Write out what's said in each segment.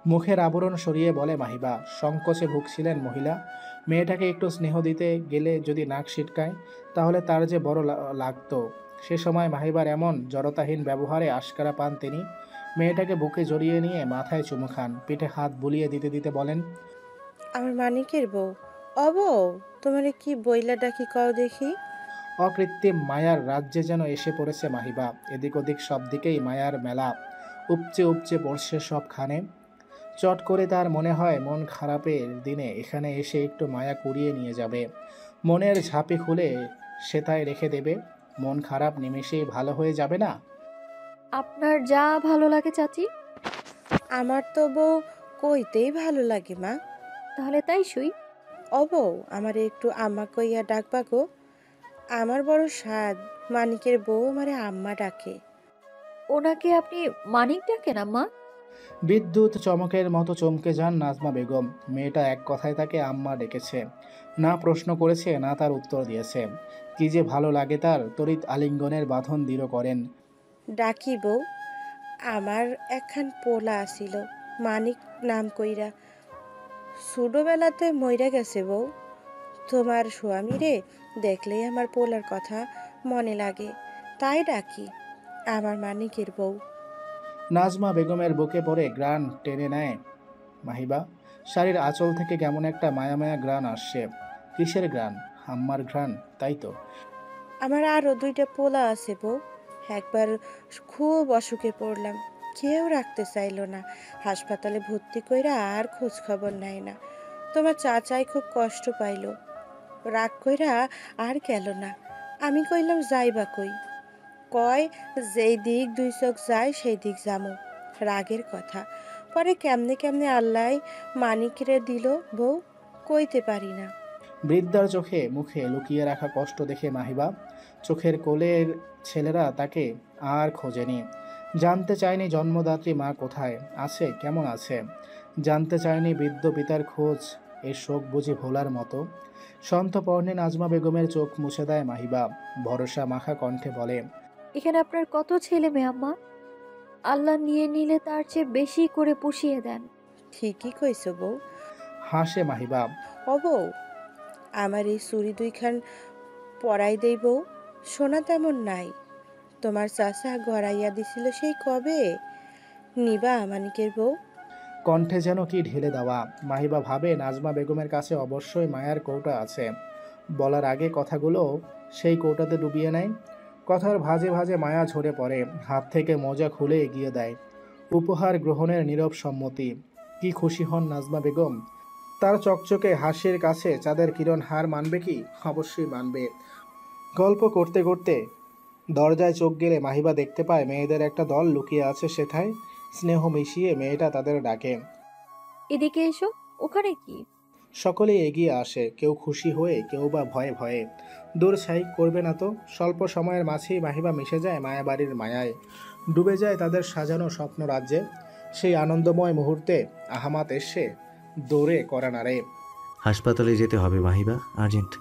মুখের আবরণ সরিয়ে বলে মাহিবা। সংকোচে ভুগছিলেন মহিলা। মেয়েটাকে একটু স্নেহ দিতে গেলে যদি নাক সিটকায় তাহলে তার যে বড় লাগতো। সে সময় মাহিবার এমন জড়তাহীন ব্যবহারে আশকারা পান তিনি। মেয়েটাকে বুকে জড়িয়ে নিয়ে মাথায় চুমু খান, পিঠে হাত বুলিয়ে দিতে দিতে বলেন, আমার মানিকের বউ। অবৌ, তোমারে কি বইলা ডাকি কও দেখি। অকৃত্রিম মায়ার রাজ্যে যেন এসে পড়েছে মাহিবা। এদিক ওদিক সব দিকেই মায়ার মেলা। উপচে উপচে পড়ছে সবখানে। চট করে তার মনে হয় মন খারাপের দিনে এখানে এসে একটু মায়া কুড়িয়ে নিয়ে যাবে। মনের ঝাঁপি খুলে সেথায় রেখে দেবে। মন খারাপ নিমেষেই ভালো হয়ে যাবে না। আপনার যা ভালো লাগে চাচি। আমার তো বউ কইতেই ভালো লাগে মা। তাহলে তাই শুই। অবৌ, আমারে একটু আম্মা কইয়া ডাকবা গো। আমার বড় সাধ, মানিকের বউ আমারে আম্মা ডাকে। ওনাকে আপনি মানিক ডাকেন আম্মা? বিদ্যুৎ চমকের মতো চমকে যান নাজমা বেগম। মেয়েটা এক কথায় তাকে আম্মা ডেকেছে। না প্রশ্ন করেছে, না তার উত্তর দিয়েছে। কি যে ভালো লাগে তার। তড়িৎ আলিঙ্গনের বাঁধন দৃঢ় করেন। ডাকি বউ। আমার একখান পোলা আসিল, মানিক নাম কইরা। ছোটবেলাতে মইরা গেছে বউ। তোমার স্বামী রে দেখলেই আমার পোলার কথা মনে লাগে, তাই ডাকি আমার মানিকের বউ। নাজমা বেগমের বুকে পড়ে গ্রান টেনে নেয় মাহিবা। শাড়ির আঁচল থেকে কেমন একটা মায়া মায়া গ্রান আসছে। কিসের গ্রান? আম্মার ঘ্রাণ, তাই তো। আমার আরও দুইটা পোলা আছে বউ। একবার খুব অসুখে পড়লাম, কেউ রাখতে চাইলো না। হাসপাতালে ভর্তি কইরা আর খোঁজ খবর নেয় না। তোমার চাচাই খুব কষ্ট পাইল, রাগ কইরা আর গেল না। আমি কইলাম যাইবা কই? কয় যেই দিক দুই চোখ যায় সেই দিক যামো। রাগের কথা। পরে কেমনে কেমনে আল্লাহ মানিকরে দিল বউ, কইতে পারি না। বৃদ্ধার চোখে মুখে লুকিয়ে রাখা কষ্ট দেখে মাহিবা। চোখের কোলের ছেলেরা তাকে আর খোঁজেনি। জানতে চায়নি জন্মদাত্রী মা কোথায় আছে, কেমন আছে। জানতে চায়নি বৃদ্ধ পিতার খোঁজ। এ শোক বুঝি ভোলার মতো। সন্তপর্ণে নাজমা বেগমের চোখ মুছে দেয় মাহিবা। ভরসা মাখা কণ্ঠে বলে, এখানে আপনার কত ছেলে মেয়ে আম্মা? আল্লাহ নিয়ে নিলে তার চেয়ে বেশি করে পুষিয়ে দেন। ঠিকই কইছ বউ। হাসে মাহিবা। ও বউ, আমার এই চুড়ি দুইখান পরাই দেই বউ। সোনা তেমন নাই, তোমার চাচা গড়াইয়া দিছিল সেই কবে। নিবা মানিকের বউ? কণ্ঠে যেন কি ঢেলে দেওয়া। মাহিবা ভাবে নাজমা বেগমের কাছে অবশ্যই মায়ার কৌটা আছে। বলার আগে কথাগুলো সেই কৌটাতে ডুবিয়ে নেয়। কথার ভাজে ভাজে মায়া ঝরে পড়ে। হাত থেকে মোজা খুলে এগিয়ে দেয়। উপহার গ্রহণের নীরব সম্মতি। কি খুশি হন নাজমা বেগম। তার চকচকে হাসির কাছে চাঁদের কিরণ হার মানবে কি? অবশ্যই মানবে। গল্প করতে করতে দরজায় চোখ গেলে মাহিবা দেখতে পায় মেয়েদের একটা দল লুকিয়ে আছে সেথায়। স্নেহ মিশিয়ে মেয়েটা তাদের ডাকে। এদিকে এসো। ওখানে কি? সকলেই এগিয়ে আসে, কেউ খুশি হয়ে, কেউ বা ভয়ে ভয়ে। দূর ছাই করবে না তো। স্বল্প সময়ের মাঝেই মাহিবা মিশে যায় মায়াবাড়ির মায়ায়। ডুবে যায় তাদের সাজানো স্বপ্ন রাজ্যে। সেই আনন্দময় মুহূর্তে আহমাত এসে দৌড়ে করা নাড়ে। হাসপাতালে যেতে হবে মাহিবা, আর্জেন্ট।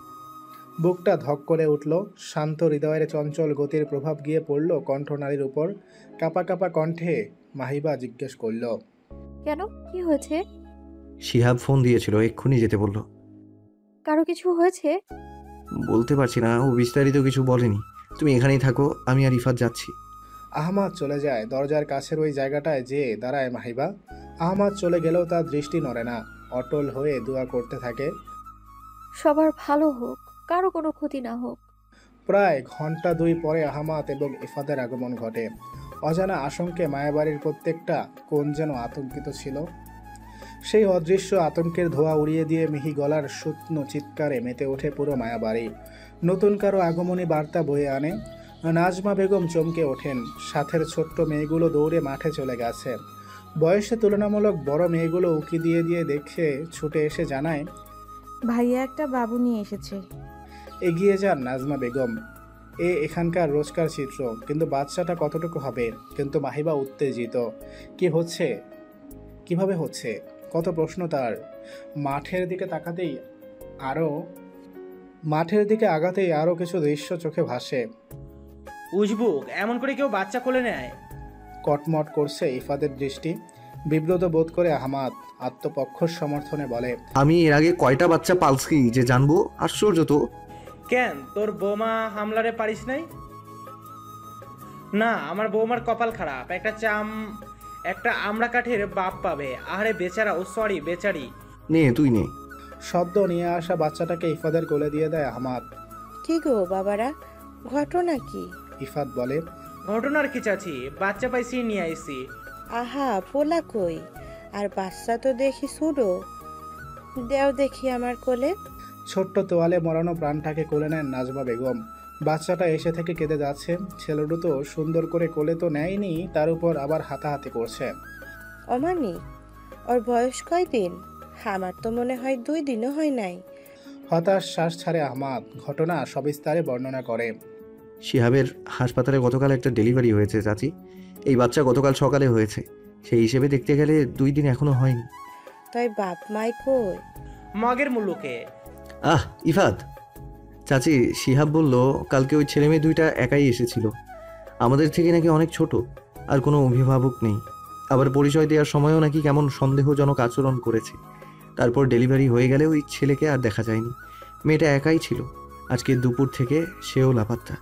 বুকটা ধক করে উঠল। শান্ত হৃদয়ের চঞ্চল গতির প্রভাব গিয়ে পড়ল কণ্ঠনালীর উপর। কাপা কাপা কণ্ঠে মাহিবা জিজ্ঞেস করল, কেন, কি হয়েছে? শিহাব ফোন দিয়েছিল, এক্ষুনি যেতে বলল। কারো কিছু হয়েছে? বলতে পারছি না, ও বিস্তারিত কিছু বলেনি। তুমি এখানেই থাকো, আমি আর ইফাত যাচ্ছি। আহমাদ চলে যায়। দরজার কাছের ওই জায়গাটায় যেয়ে দাঁড়ায় মাহিবা। আহমাদ চলে গেলেও তার দৃষ্টি নড়ে না। অটল হয়ে দোয়া করতে থাকে, সবার ভালো হোক, কারো কোনো ক্ষতি না হোক। প্রায় ঘন্টা দুই পরে আহমাদ এবং ইফাদের আগমন ঘটে। অজানা আশঙ্কে মায়াবাড়ির প্রত্যেকটা কোণ যেন আতঙ্কিত ছিল। সেই অদৃশ্য আতঙ্কের ধোঁয়া উড়িয়ে দিয়ে মিহি গলার শুকনো চিৎকারে মেতে ওঠে পুরো মায়াবাড়ি। নতুন কারো আগমনী বার্তা বয়ে আনে। নাজমা বেগম চমকে ওঠেন। সাথের ছোট্ট মেয়েগুলো দৌড়ে মাঠে চলে গেছে। বয়সে তুলনামূলক বড় মেয়েগুলো উকি দিয়ে দিয়ে দেখে ছুটে এসে জানায়, ভাইয়া একটা বাবু নিয়ে এসেছে। এগিয়ে যান নাজমা বেগম। এখানকার রোজকার চিত্র, কিন্তু বাচ্চাটা কতটুকু হবে। কিন্তু মাহিবা উত্তেজিত। কি হচ্ছে, কিভাবে হচ্ছে, কত প্রশ্ন তার। মাঠের দিকে আগাতেই আরো কিছু দৃশ্য চোখে ভাসে। উজবুক, এমন করে কেউ বাচ্চা কোলে নেয়? কটমট করছে ইফাদের দৃষ্টি। বিব্রত বোধ করে আহমাদ আত্মপক্ষ সমর্থনে বলে, আমি এর আগে কয়টা বাচ্চা পালছি যে জানবো? আশ্চর্য তো। কেন তোর বৌমা হামলারে পারিস নাই? না, আমার বৌমার কপাল খারাপ, একটা আমড়া কাঠের বাপ পাবে। আহারে বেচারা, ও সরি বেচারি। নে তুই নে। সদ্য নিয়ে আসা বাচ্চাটাকে ইফাদের কোলে দিয়ে দেয় আহমাদ। কি গো বাবারা, ঘটনা কি? ইফাত বলে, ঘটনার কি চাচি, বাচ্চা পাইছি নিয়ে আইছি। আহা, পোলা কই? আর বাচ্চা তো দেখি ছুডো। দেও দেখি আমার কোলে। ছোট্ট তোয়ালে মরানো প্রাণটাকে কোলে নেন নাজমা বেগম। বাচ্চাটা এসে থেকে কেঁদে যাচ্ছে। ছেলেটা তো সুন্দর করে কোলে তো নেয়নি, তার উপর আবার হাতাহাতি করছে। অমানি, ওর বয়স কয়দিন? আমার তো মনে হয় 2 দিনও হয় নাই। হতাশ শ্বাস ছাড়ে আহমাদ। ঘটনা সবিস্তারে বর্ণনা করে। শিহাবের হাসপাতালে গতকাল একটা ডেলিভারি হয়েছে চাচি। এই বাচ্চা গতকাল সকালে হয়েছে। সেই হিসেবে দেখতে গেলে 2 দিন এখনো হয়নি। তাই বাপ মাই কই? মগের মুল্লুকে। আহ ইফাত, চাচি শিহাব বলল কালকে ওই ছেলে মেয়ে 2টা একাই এসেছিল। আমাদের থেকে নাকি অনেক ছোট, আর কোনো অভিভাবক নেই। আবার পরিচয় দেওয়ার সময়ও নাকি কেমন সন্দেহজনক আচরণ করেছে। তারপর ডেলিভারি হয়ে গেলে ওই ছেলেকে আর দেখা যায়নি। মেয়েটা একাই ছিল। আজকে দুপুর থেকে সেও লাপাত্তা।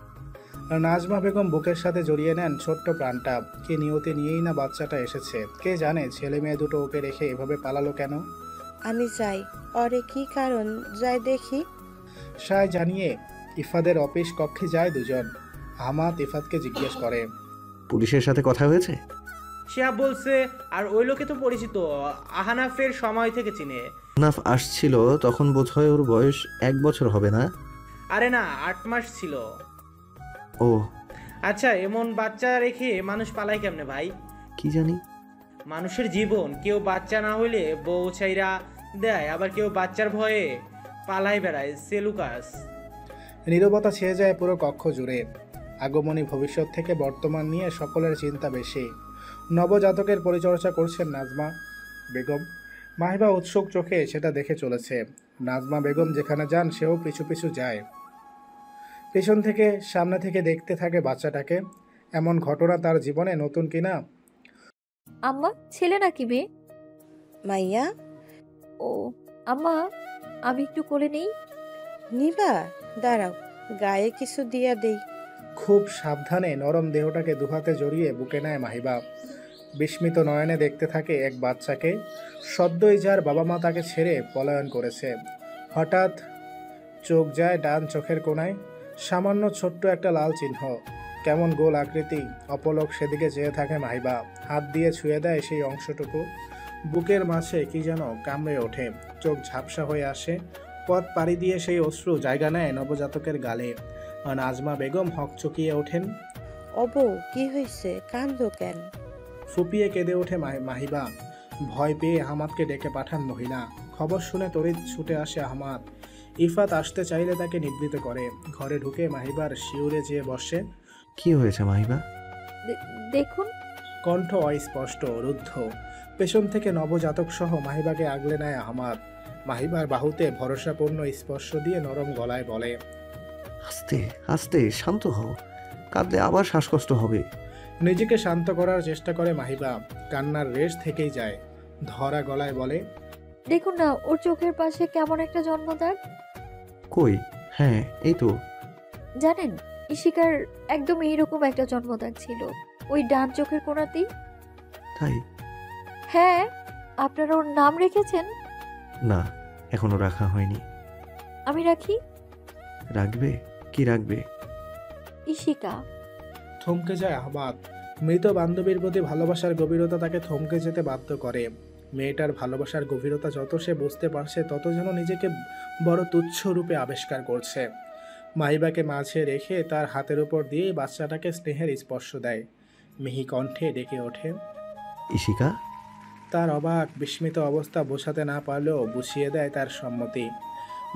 নাজমা বেগম বুকের সাথে জড়িয়ে নেন ছোট্ট প্রাণটা। কে নিয়তি নিয়েই না বাচ্চাটা এসেছে। কে জানে ছেলে মেয়ে দুটো ওকে রেখে এভাবে পালালো কেন। আমি যাই, ওরে কি কারণ যাই দেখি। সায় জানিয়ে ইফাদের অফিস কক্ষে যায় দুজন। আহমাদ ইফাতকে জিজ্ঞেস করে, পুলিশের সাথে কথা হয়েছে? শিহাব বলছে, আর ওই লোকে তো পরিচিত, আহানাফের সময় থেকে চিনে। নাফ আসছিল তখন বোধহয় ওর বয়স 1 বছর হবে না? আরে না, 8 মাস ছিল। ও আচ্ছা, এমন বাচ্চা রেখে মানুষ পালায় কেমনে ভাই? কি জানি। মানুষের জীবন, কেউ বাচ্চা না হইলে বউ ছাইরা দেয়, আবার কেউ বাচ্চার ভয়ে পালায় বেড়ায়। সেলুকাস। নীরবতা ছেয়ে যায় পুরো কক্ষ জুড়ে। আগমনী ভবিষ্যৎ থেকে বর্তমান নিয়ে সকলের চিন্তা বেশি। নবজাতকের পরিচর্যা করছেন নাজমা বেগম। মাহিবা উৎসুক চোখে সেটা দেখে চলেছে। নাজমা বেগম যেখানে যান সেও পিছু পিছু যায়। পেছন থেকে সামনে থেকে দেখতে থাকে বাচ্চাটাকে। এমন ঘটনা তার জীবনে নতুন কিনা। আম্মা, ছেলে নাকি মেয়ে? মাইয়া, ও আম্মা, আমি একটু কোলে নেই। নিবা? দাঁড়াও, গায়ে কিছু দিয়া দেই। খুব সাবধানে নরম দেহটাকে দুহাতে জড়িয়ে বুকে নেয় মাহিবা। বিস্মিত নয়নে দেখতে থাকে এক বাচ্চাকে। সদ্যই যার বাবা মা তাকে ছেড়ে পলায়ন করেছে। হঠাৎ চোখ যায় ডান চোখের কোণায়। সামান্য ছোট্ট একটা লাল চিহ্ন। কেমন গোল আকৃতি। অপলক সেদিকে চেয়ে থাকে মাহিবা। হাত দিয়ে ছুঁয়ে দেয় সেই অংশটুকু। বুকের মাঝে কি যেন কামড়ে ওঠে। চোখ ঝাপসা হয়ে আসে। পথ পাড়ি দিয়ে সেই অশ্রু জায়গা নেয় নবজাতকের গালে। নাজমা বেগম হকচকিয়ে ওঠেন। অবু, কি হয়েছে? কান্দো কেন? ফুপিয়ে কেঁদে ওঠে মাহিবা। ভয় পেয়ে আহমাদকে ডেকে পাঠান মহিলা। খবর শুনে তড়িৎ ছুটে আসে আহমাদ। ইফাত আসতে চাইলে তাকে নিবৃত করে। ঘরে ঢুকে মাহিবার শিউরে যেয়ে বসে। কি হয়েছে মাহিবা? দেখুন। কণ্ঠ অস্পষ্ট, রুদ্ধ। পেছন থেকে নবজাতক সহ মাহিবাকে আগলে নেয় আহমাদ। মাহিবার বাহুতে ভরসাপূর্ণ স্পর্শ দিয়ে নরম গলায় বলে, আস্তে আস্তে, শান্ত হও। কাঁদলে আবার শ্বাসকষ্ট হবে। নিজেকে শান্ত করার চেষ্টা করে মাহিবা। কান্নার রেশ থেকেই যায়। ধরা গলায় বলে, দেখুন না, ওর চোখের পাশে কেমন একটা জন্মদাগ। কই? হ্যাঁ, এই তো। জানেন, ইশিকার একদম এইরকম একটা জন্মদাগ ছিল, ওই ডান চোখের কোণাতেই। তাই? হ্যাঁ। আপনারা ওর নাম রেখেছেন? না, এখনো রাখা হয়নি। আমি রাখি। রাখবে? কি রাখবে? ইশিকা। থমকে যায় আহমাদ। মৃত বান্ধবীর প্রতি ভালোবাসার গভীরতা তাকে থমকে যেতে বাধ্য করে। মেয়েটার ভালোবাসার গভীরতা যত সে বুঝতে পারছে তত যেন নিজেকে বড় তুচ্ছ রূপে আবিষ্কার করছে। মাহিবাকে মাঝে রেখে তার হাতের উপর দিয়ে বাচ্চাটাকে স্নেহের স্পর্শ দেয়। মিহি কণ্ঠে ডেকে ওঠে, ইশিকা। তার অবাক বিস্মিত অবস্থা বোঝাতে না পারলেও বুঝিয়ে দেয় তার সম্মতি।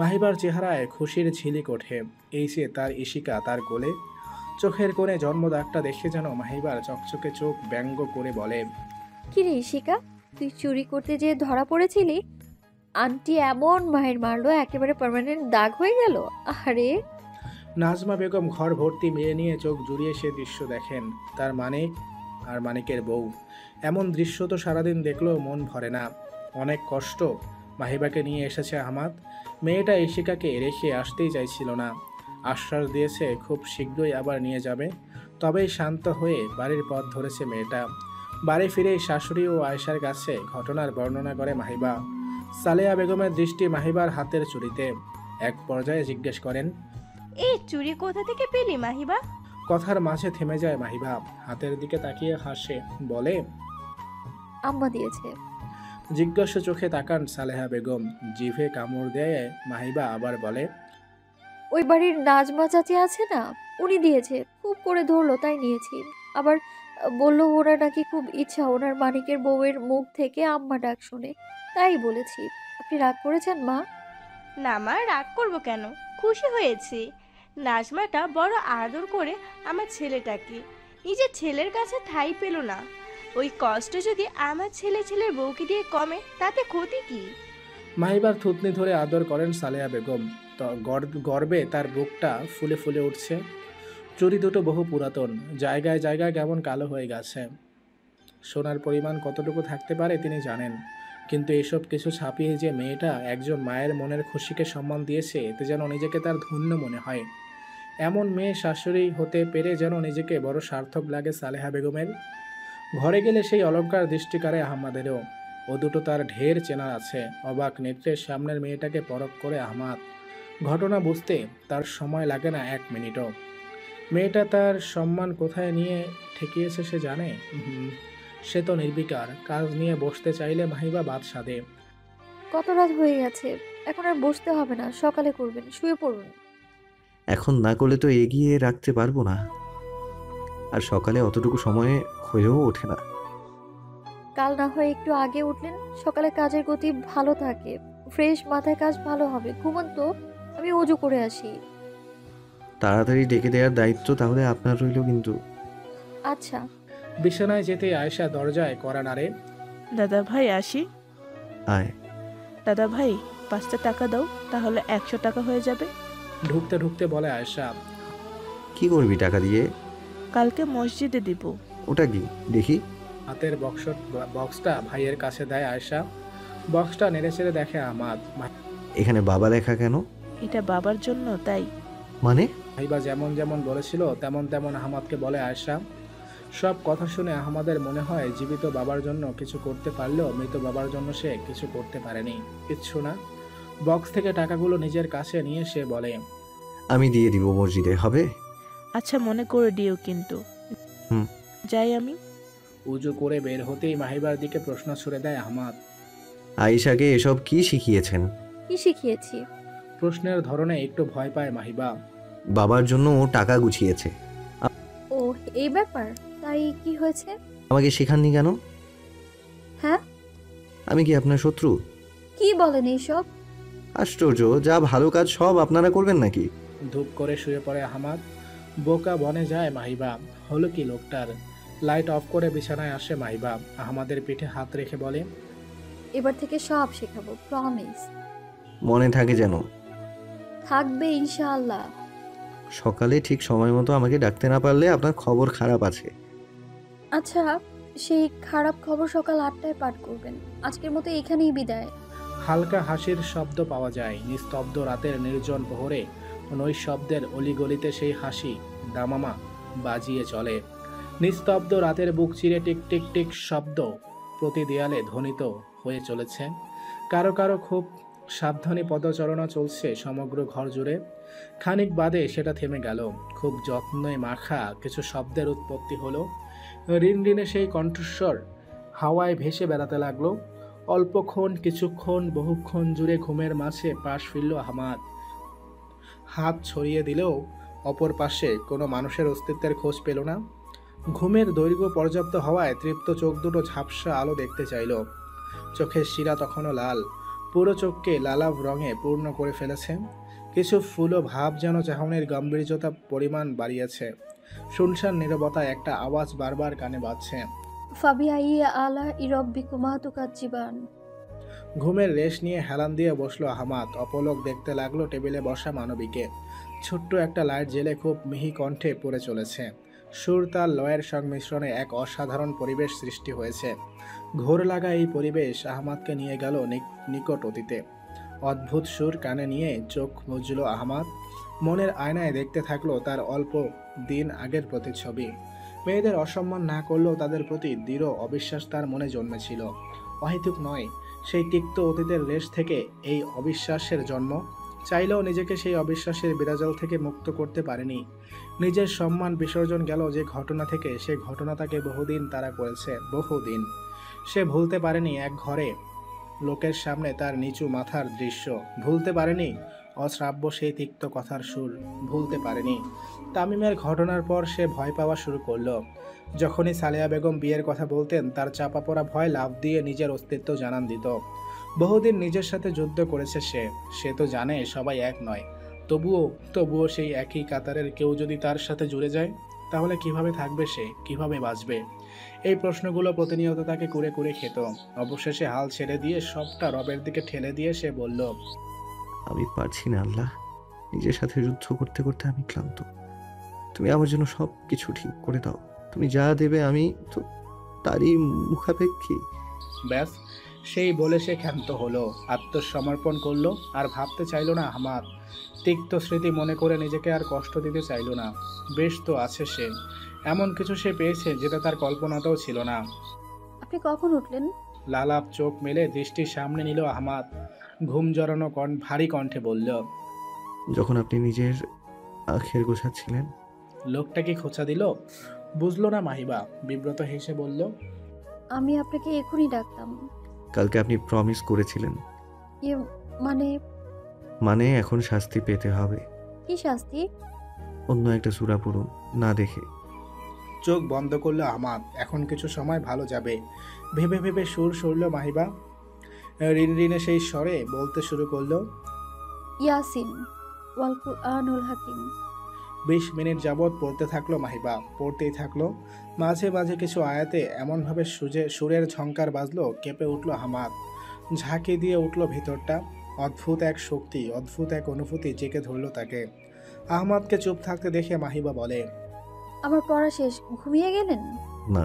মাহিবার চেহারায় খুশির ঝিলিক ওঠে। এই যে তার ইশিকা তার কোলে। চোখের কোণে জন্মদাগটা দেখে যেন মাহিবার চকচকে চোখ ব্যঙ্গ করে বলে, কি রে ইশিকা, তুই চুরি করতে যেয়ে ধরা পড়েছিলি? আন্টি এমন মায়ের মারলো, একেবারে পার্মানেন্ট দাগ হয়ে গেল। আরে! নাজমা বেগম ঘর ভর্তি মেয়ে নিয়ে চোখ জুড়িয়ে সে দৃশ্য দেখেন। তার মানে আর মানিকের বউ। এমন দৃশ্য তো সারাদিন দেখলেও মন ভরে না। অনেক কষ্ট মাহিবাকে নিয়ে এসেছে আহমাদ। মেয়েটা ইশিকাকে রেখে আসতেই চাইছিল না। আশ্বাস দিয়েছে খুব শীঘ্রই আবার নিয়ে যাবে। তবেই শান্ত হয়ে বাড়ির পথ ধরেছে মেয়েটা। বাড়ি ফিরেই শাশুড়ি ও আয়েশার কাছে ঘটনার বর্ণনা করে মাহিবা। সালেহা বেগমের দৃষ্টি মাহিবার হাতের চুড়িতে। এক পর্যায়ে জিজ্ঞেস করেন, এই চুড়ি কোথা থেকে পেলি মাহিবা? কথার মাঝে থেমে যায় মাহিবা, হাতের দিকে তাকিয়ে হাসে, বলে, আম্মা দিয়েছে। জিজ্ঞাসা চোখে তাকান সালেহা বেগম। জিভে কামড় দেয় মাহিবা, আবার বলে, ওই বাড়ির নাজমা চাচি আছে না, উনি দিয়েছে। খুব করে ধরলো তাই নিয়েছি। আবার বললো ওনার নাকি খুব ইচ্ছা ওনার মানিকের বউয়ের মুখ থেকে আম্মা ডাক শুনে, তাই বলেছি। আপনি রাগ করেছেন মা? না মা, রাগ করবো কেন, খুশি হয়েছি। নাজমাটা বড় আদর করে আমার ছেলেটাকে, নিজের ছেলের কাছে ঠাঁই পেল না। ওই কষ্ট যদি আমার ছেলের বউকে দিয়ে কমে তাতে ক্ষতি কি? মাহিবার থুতনি ধরে আদর করেন সালেহা বেগম। গর্বে তার বুকটা ফুলে ফুলে উঠছে। চুড়ি দুটো বহু পুরাতন, জায়গায় জায়গায় কেমন কালো হয়ে গেছে। সোনার পরিমাণ কতটুকু থাকতে পারে তিনি জানেন, কিন্তু এসব কিছু ছাপিয়ে যে মেয়েটা একজন মায়ের মনের খুশিকে সম্মান দিয়েছে, এতে যেন নিজেকে তার ধন্য মনে হয়। এমন মেয়ে শাশুড়ি হতে পেরে যেন নিজেকে বড় সার্থক লাগে সালেহা বেগমের। ঘরে গেলে সেই অলংকার দৃষ্টি কাড়ে আহমাদেরও। ও দুটো তার ঢের চেনার আছে। অবাক নেত্রের সামনের মেয়েটাকে পরখ করে আহমাদ। ঘটনা বুঝতে তার সময় লাগে না 1 মিনিটও। মেয়েটা তার সম্মান কোথায় নিয়ে ঠেকিয়েছে সে জানে। সে তো নির্বিকার। কাজ নিয়ে বসতে চাইলে মাহিবা বাদ সাধে। কত রাত হয়ে গেছে, এখন আর বসতে হবে না, সকালে করবেন, শুয়ে পড়ুন। এখন না করলে তো এগিয়ে রাখতে পারবো না, আর সকালে অতটুকু সময়ে হয়েও ওঠে না। কাল না হয় একটু আগে উঠলেন, সকালে কাজের গতি ভালো থাকে, ফ্রেশ মাথায় কাজ ভালো হবে। ঘুমান তো, আমি অজু করে আসি। তাড়াতাড়ি ডেকে দেওয়ার দায়িত্ব তাহলে আপনার রইল কিন্তু। আচ্ছা। বিছানায় যেতে আয়েশা দরজায় কড়া নাড়ে। দাদা ভাই আসি। আয়। দাদা ভাই 5টা টাকা দাও, তাহলে 100 টাকা হয়ে যাবে। ঢুকতে ঢুকতে বলে আয়েশা, কি করবি টাকা দিয়ে? কালকে মসজিদে দিব। ওটা কি দেখি? হাতের বক্সটা ভাইয়ের কাছে দেয় আয়েশা। বক্সটা নেড়ে চেড়ে দেখে আহমাদ। এখানে বাবা লেখা কেন? এটা বাবার জন্য, তাই। মানে? মাহিবা যেমন যেমন বলেছিল তেমন তেমন আহমাদকে বলে আয়েশা। সব কথা শুনে আহমাদের মনে হয় জীবিত বাবার জন্য কিছু করতে পারলেও মৃত বাবার জন্য সে কিছু করতে পারেনি। কিচ্ছু না। বক্স থেকে টাকাগুলো নিজের কাছে নিয়ে সে বলে, আমি দিয়ে দিব মসজিদে, হবে? আচ্ছা, মনে করে দিও কিন্তু। হুম। যাই আমি। উজু করে বের হতেই মাহিবার দিকে প্রশ্ন ছুড়ে দেয় আহমাদ। আয়েশাকে এসব কি শিখিয়েছেন? কি শিখিয়েছি? প্রশ্নের ধরনে একটু ভয় পায় মাহিবা। বাবার জন্য ও টাকা গুছিয়েছে। ও, এই ব্যাপার? তাই কি হয়েছে? আমাকে শেখাননি কেন? হ্যাঁ? আমি কি আপনার শত্রু? কি বলেন এইসব? আশ্চর্য, যা ভালো কাজ সব আপনারা করবেন নাকি? ধূপ করে শুয়ে পড়ে আহমাদ। বোকা বনে যায় মাহিবা। হলো কি লোকটার? লাইট অফ করে বিছানায় আসে মাহিবা। আহমাদের পিঠে হাত রেখে বলে, এবার থেকে সব শেখাবো, প্রমিস। মনে থাকে যেন। থাকবে ইনশাআল্লাহ। সকালে ঠিক সময় মতো আমাকে ডাকতে না পারলে আপনার খবর খারাপ আছে। আচ্ছা, সেই খারাপ খবর সকাল 8টায় পাঠ করবেন। আজকের মতো এখানেই বিদায়। হালকা হাসির শব্দ পাওয়া যায়। নিস্তব্ধ রাতের নির্জন প্রহরে নৈশব্দের অলিগলিতে সেই হাসি দামামা বাজিয়ে চলে। নিস্তব্ধ রাতের বুক চিরে টিক টিক টিক শব্দ প্রতি দেয়ালে ধ্বনিত হয়ে চলেছে। কারো কারো খুব সাবধানী পদচারণা চলছে সমগ্র ঘর জুড়ে। খানিক বাদে সেটা থেমে গেল। খুব যত্নে মাখা কিছু শব্দের উৎপত্তি হলো। রিনরিনে সেই কণ্ঠস্বর হাওয়ায় ভেসে বেড়াতে লাগলো। অল্পক্ষণ, কিছুক্ষণ, বহুক্ষণ জুড়ে ঘুমের মাঝে পাশ ফিরল আহমাদ। হাত ছড়িয়ে দিলেও অপর পাশে কোনো মানুষের অস্তিত্বের খোঁজ পেল না। ঘুমের দৈর্ঘ্য পর্যাপ্ত হওয়ায় তৃপ্ত চোখ দুটো ঝাপসা আলো দেখতে চাইল। চোখের শিরা তখনও লাল, পুরো চোখকে লালাভ রঙে পূর্ণ করে ফেলেছে। কিছু ফুলো ভাব যেন চাহনির গাম্ভীর্যতা পরিমাণ বাড়িয়েছে। শুনশান নীরবতায় একটা আওয়াজ বারবার কানে বাজছে, ফাবিআই আলা ইরব্বিকুমা তুকাজ্জিবান। ঘুমের রেশ নিয়ে হেলান দিয়ে বসলো আহমাদ। অপলক দেখতে লাগলো টেবিলে বসা মানবীকে। ছোট্ট একটা লাইট জেলে খুব মিহি কণ্ঠে পড়ে চলেছে, সুর তাল লয়ের সংমিশ্রণে এক অসাধারণ পরিবেশ সৃষ্টি হয়েছে। ঘোর লাগা এই পরিবেশ আহমাদকে নিয়ে গেল নিকট অতীতে। অদ্ভুত সুর কানে নিয়ে চোখ মুজল আহমাদ। মনের আয়নায় দেখতে থাকলো তার অল্প দিন আগের প্রতিচ্ছবি। মেয়েদের অসম্মান না করলেও তাদের প্রতি দৃঢ় অবিশ্বাস তার মনে জন্মেছিল। অহেতুক নয়, সেই তিক্ত অতীতের রেশ থেকে এই অবিশ্বাসের জন্ম। চাইলেও নিজেকে সেই অবিশ্বাসের বিরাজল থেকে মুক্ত করতে পারেনি। নিজের সম্মান বিসর্জন গেল যে ঘটনা থেকে, সে ঘটনা তাকে বহুদিন তাড়া করেছে, বহুদিন। সে ভুলতে পারেনি এক ঘরে লোকের সামনে তার নিচু মাথার দৃশ্য, ভুলতে পারেনি অশ্রাব্য সেই তিক্ত কথার সুর, ভুলতে পারেনি তামিমের ঘটনার পর সে ভয় পাওয়া শুরু করলো। যখনই সালেহা বেগম বিয়ের কথা বলতেন, তার চাপা পড়া ভয় লাফ দিয়ে নিজের অস্তিত্ব জানান দিত। বহুদিন নিজের সাথে যুদ্ধ করেছে সে তো জানে সবাই এক নয়। তবুও সেই একই কাতারের কেউ যদি তার সাথে জুড়ে যায়, তাহলে কিভাবে থাকবে সে, কিভাবে বাঁচবে? এই প্রশ্নগুলো প্রতিনিয়ত তাকে কুরে কুরে খেত। অবশেষে হাল ছেড়ে দিয়ে সবটা রবের দিকে ঠেলে দিয়ে সে বলল, আমি পারছি না আল্লাহ, নিজের সাথে যুদ্ধ করতে করতে আমি ক্লান্ত। তুমি আমার জন্য সব কিছু ঠিক করে দাও। তুমি যা দেবে আমি তো তারই মুখাপেক্ষী। ব্যাস, সেই বলে সে ক্ষান্ত হলো, আত্মসমর্পণ করলো। আর ভাবতে চাইল না আহমাদ। তিক্ত স্মৃতি মনে করে নিজেকে আর কষ্ট দিতে চাইল না। বেশ তো আছে সে, এমন কিছু সে পেয়েছে যেটা তার কল্পনাতেও ছিল না। আপনি কখন উঠলেন? লালাপ চোখ মেলে দৃষ্টির সামনে নিল আহমাদ। ঘুম জড়ানো ভারী কণ্ঠে বলল, যখন আপনি নিজের আখের গোছাচ্ছিলেন। লোকটা কি খোঁচা দিল? বুঝলো না মাহিবা, বিব্রত হেসে বলল, আমি আপনাকে এখনই ডাকতাম। কালকে আপনি প্রমিস করেছিলেন। ইয়ে মানে? মানে এখন শাস্তি পেতে হবে। কি শাস্তি? অন্য একটা সূরা পড়ুন না দেখে। চোখ বন্ধ করলো আহমাদ। এখন কিছু সময় ভালো যাবে ভেবে ভেবে সুর সরল মাহিবা। রিনরিনে সেই স্বরে বলতে শুরু করলো, ইয়াসিন ওয়াল কুরআনুল হাকিম। 20 মিনিট যাবৎ পড়তে থাকলো মাহিবা, পড়তেই থাকলো। মাঝে মাঝে কিছু আয়াতে এমনভাবে সুরের ঝংকার বাজলো, কেঁপে উঠল আহমাদ। ঝাঁকি দিয়ে উঠল ভিতরটা। অদ্ভুত এক শক্তি, অদ্ভুত এক অনুভূতি জেগে ধরলো তাকে। আহমাদকে চুপ থাকতে দেখে মাহিবা বলে, আমার পড়া শেষ, ঘুমিয়ে গেলেন? না।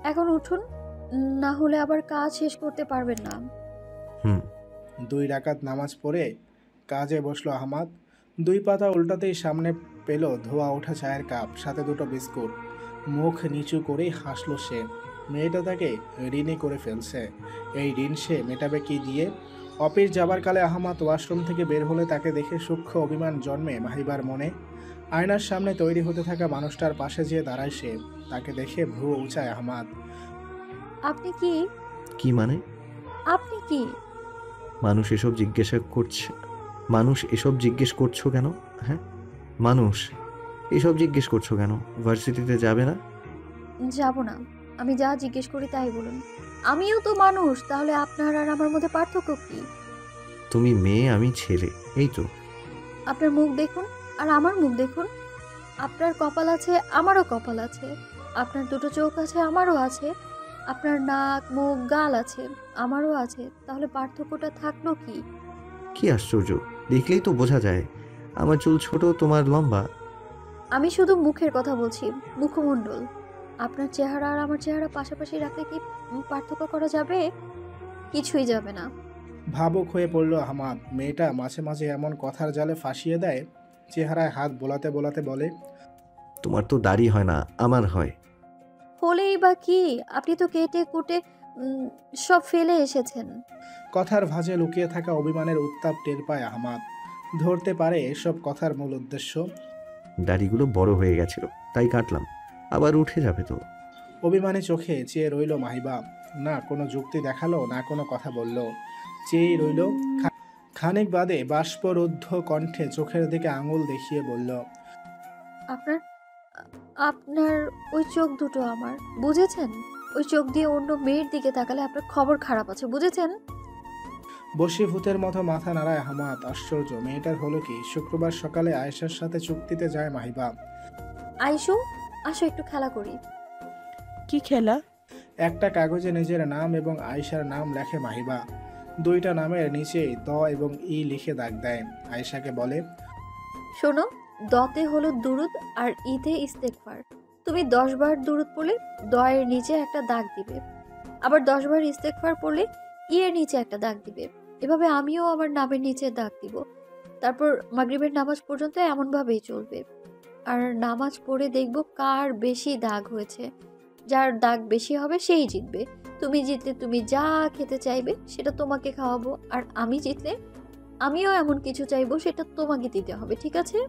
এখন উঠুন, না হলে আবার কাজ শেষ করতে পারবেন না। 2 রাকাত নামাজ পড়ে কাজে বসলো আহমাদ। 2 পাতা উল্টাতেই সামনে পেল ধোয়া ওঠা চায়ের কাপ, সাথে 2টো বিস্কুট। মুখ নিচু করেই হাসলো সে। মেয়েটা তাকে ঋণী করে ফেলছে। এই ঋণ সে মেটাবে কি দিয়ে? অফিস যাবার কালে আহমাদ ওয়াশরুম থেকে বের হলে তাকে দেখে সূক্ষ্ম অভিমান জন্মে মাহিবার মনে। আয়নার সামনে তৈরি হতে থাকা মানুষটার পাশে যেয়ে দাঁড়ায় সে। তাকে দেখে ভ্রু উঁচায় আহমাদ। আপনি কি? কি মানে? আপনি কি? মানুষ এসব জিজ্ঞেস করছো কেন? হ্যাঁ, মানুষ এসব জিজ্ঞেস করছো কেন? ভার্সিটিতে যাবে না? যাব না। আমি যা জিজ্ঞেস করি তাই বলুন। আমিও তো মানুষ, তাহলে আপনার আর আমার মধ্যে পার্থক্য কি? তুমি মেয়ে, আমি ছেলে, এই তো। আপনার মুখ দেখুন আর আমার মুখ দেখুন। আপনার কপাল আছে, আমারও কপাল আছে। আপনার 2টো চোখ আছে, আমারও আছে। আপনার নাক, মুখ, গাল আছে, আমারও আছে। তাহলে পার্থক্যটা থাকলো কি? কি আশ্চর্য, দেখলেই তো বোঝা যায়। আমার চুল ছোট, তোমার লম্বা। আমি শুধু মুখের কথা বলছি, মুখমণ্ডল। আপনার চেহারা আর আমার চেহারা পাশাপাশি রাখলে কি পার্থক্য করা যাবে? কিছুই যাবে না। ভাবুক হয়ে পড়ল আহমাদ। মেয়েটা মাঝে মাঝে এমন কথার জালে ফাঁসিয়ে দেয়। চেহারায় হাত বোলাতে বোলাতে বলে, তোমার তো দাড়ি হয় না, আমার হয়। হলেই বা কি? আপনি তো কেটে কুটে সব ফেলে এসেছেন। কথার ভাঁজে লুকিয়ে থাকা অভিমানের উত্তাপ টের পায় আহমাদ। ধরতে পারে এসব কথার মূল উদ্দেশ্য। দাড়িগুলো বড় হয়ে গেছিল, তাই কাটলাম। আবার উঠে যাবে তো। অভিমানী চোখে চেয়ে রইল মাহিবা। না কোনো যুক্তি দেখালো, না কোনো কথা বলল। চেয়েই রইল। খানিক বাদে বাষ্পরুদ্ধ কণ্ঠে চোখের দিকে আঙুল দেখিয়ে বলল, আপনার আপনার ওই চোখ দুটো আমার, বুঝেছেন? ওই চোখ দিয়ে অন্য মেয়ের দিকে তাকালে আপনার খবর খারাপ আছে, বুঝেছেন? বশীভূতের মতো মাথা নাড়ায় আহমাদ। আশ্চর্য, মেয়েটার হলো কি? শুক্রবার সকালে আয়েশার সাথে চুক্তিতে যায় মাহিবা। আইসু, আসো একটু খেলা করি। কি খেলা? একটা কাগজে নিজের নাম এবং আয়েশার নাম লেখে মাহিবা। 2টা নামের নিচে দ এবং ই লিখে দাগ দেয়। আয়েশাকে বলে, শোনো, দতে হলো দুরুদ আর ইতে ইস্তেগফার। তুমি 10 বার দুরুদ পড়লে দয়ের নিচে একটা দাগ দিবে, আবার 10 বার ইস্তেগফার পড়লে ইয়ের নিচে একটা দাগ দিবে। এভাবে আমিও আমার নামের নিচে দাগ দিব। তারপর মাগরিবের নামাজ পর্যন্ত এমনভাবেই চলবে। আর নামাজ পড়ে দেখব কার বেশি দাগ হয়েছে। যার দাগ বেশি হবে সেই জিতবে। তুমি জিতলে তুমি যা খেতে চাইবে সেটা তোমাকে খাওয়াবো, আর আমি জিতলে আমিও এমন কিছু চাইবো সেটা তোমাকে দিতে হবে, ঠিক আছে?